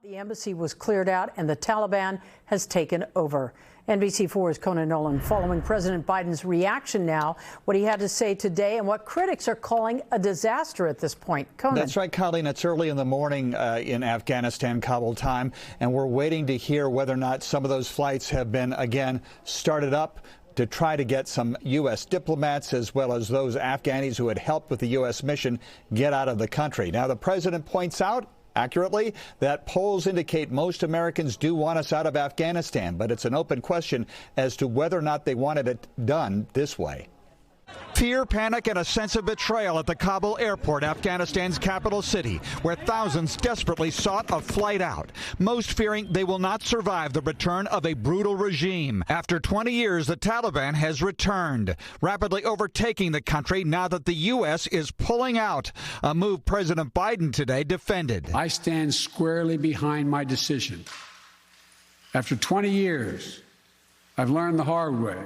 The embassy was cleared out and the Taliban has taken over. NBC4's Conan Nolan following President Biden's reaction now, what he had to say today and what critics are calling a disaster at this point. Conan. That's right, Colleen. It's early in the morning in Afghanistan, Kabul time, and we're waiting to hear whether or not some of those flights have been, again, started up to try to get some U.S. diplomats as well as those Afghanis who had helped with the U.S. mission get out of the country. Now, the president points out accurately that polls indicate most Americans do want us out of Afghanistan, but it's an open question as to whether or not they wanted it done this way. Fear, panic, and a sense of betrayal at the Kabul airport, Afghanistan's capital city, where thousands desperately sought a flight out, most fearing they will not survive the return of a brutal regime. After 20 years, the Taliban has returned, rapidly overtaking the country now that the U.S. is pulling out, a move President Biden today defended. I stand squarely behind my decision. After 20 years, I've learned the hard way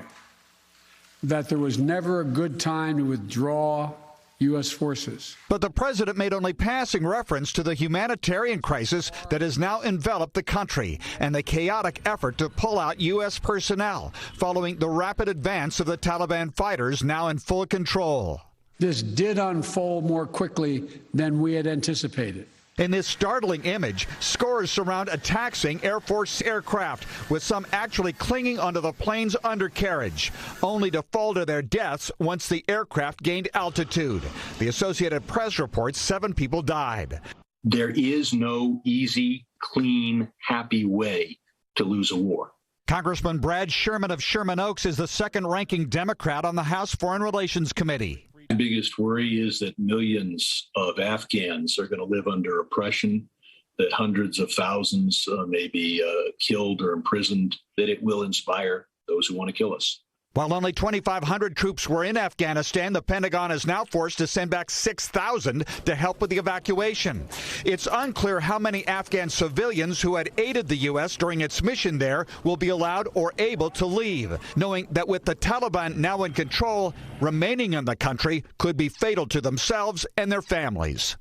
that there was never a good time to withdraw U.S. forces. But the president made only passing reference to the humanitarian crisis that has now enveloped the country and the chaotic effort to pull out U.S. personnel following the rapid advance of the Taliban fighters now in full control. This did unfold more quickly than we had anticipated. In this startling image, scores surround a taxiing Air Force aircraft, with some actually clinging onto the plane's undercarriage, only to fall to their deaths once the aircraft gained altitude. The Associated Press reports 7 people died. There is no easy, clean, happy way to lose a war. Congressman Brad Sherman of Sherman Oaks is the second-ranking Democrat on the House Foreign Relations Committee. My biggest worry is that millions of Afghans are going to live under oppression, that hundreds of thousands may be killed or imprisoned, that it will inspire those who want to kill us. While only 2,500 troops were in Afghanistan, the Pentagon is now forced to send back 6,000 to help with the evacuation. It's unclear how many Afghan civilians who had aided the U.S. during its mission there will be allowed or able to leave, knowing that with the Taliban now in control, remaining in the country could be fatal to themselves and their families.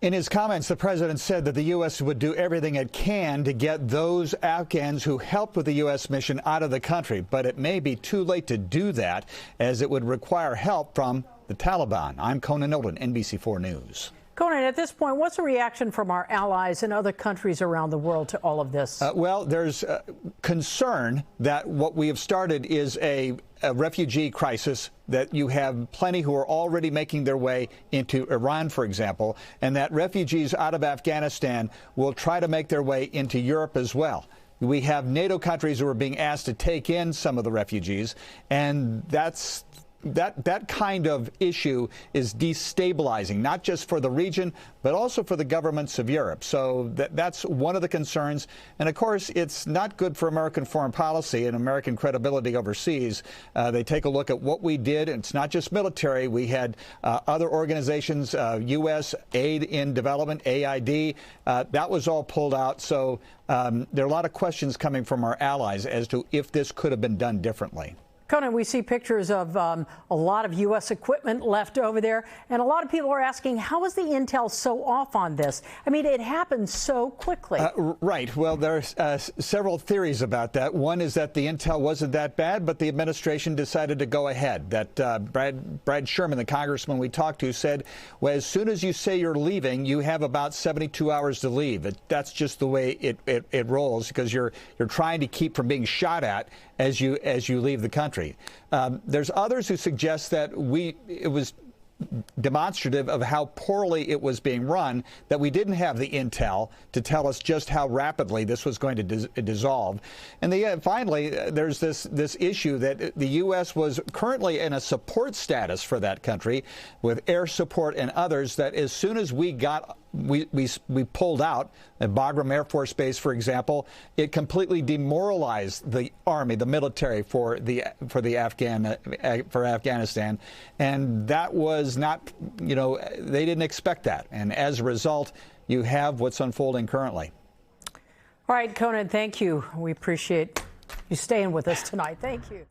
In his comments, the president said that the U.S. would do everything it can to get those Afghans who helped with the U.S. mission out of the country. But it may be too late to do that, as it would require help from the Taliban. I'm Conan Nolan, NBC4 News. Conan, at this point, what's the reaction from our allies and other countries around the world to all of this? Well, there's concern that what we have started is a refugee crisis, that you have plenty who are already making their way into Iran, for example, and that refugees out of Afghanistan will try to make their way into Europe as well. We have NATO countries who are being asked to take in some of the refugees, and that kind of issue is destabilizing, not just for the region, but also for the governments of Europe. So that's one of the concerns. And of course, it's not good for American foreign policy and American credibility overseas. They take a look at what we did. And it's not just military. We had other organizations, U.S. Aid in Development, AID. That was all pulled out. So there are a lot of questions coming from our allies as to if this could have been done differently. Conan, we see pictures of a lot of U.S. equipment left over there, and a lot of people are asking, how is the intel so off on this? I mean, it happened so quickly. Right. Well, there's several theories about that. One is that the intel wasn't that bad, but the administration decided to go ahead. That Brad Sherman, the congressman we talked to, said, well, as soon as you say you're leaving, you have about 72 hours to leave. That's just the way it rolls, because you're trying to keep from being shot at as you leave the country. There's others who suggest that it was demonstrative of how poorly it was being run, that we didn't have the intel to tell us just how rapidly this was going to dissolve. And finally, there's this issue that the U.S. was currently in a support status for that country with air support and others, that as soon as we pulled out at Bagram Air Force Base, for example, it completely demoralized the army, the military for Afghanistan, and that was not, they didn't expect that, and as a result, you have what's unfolding currently. All right, Conan, thank you. We appreciate you staying with us tonight. Thank you.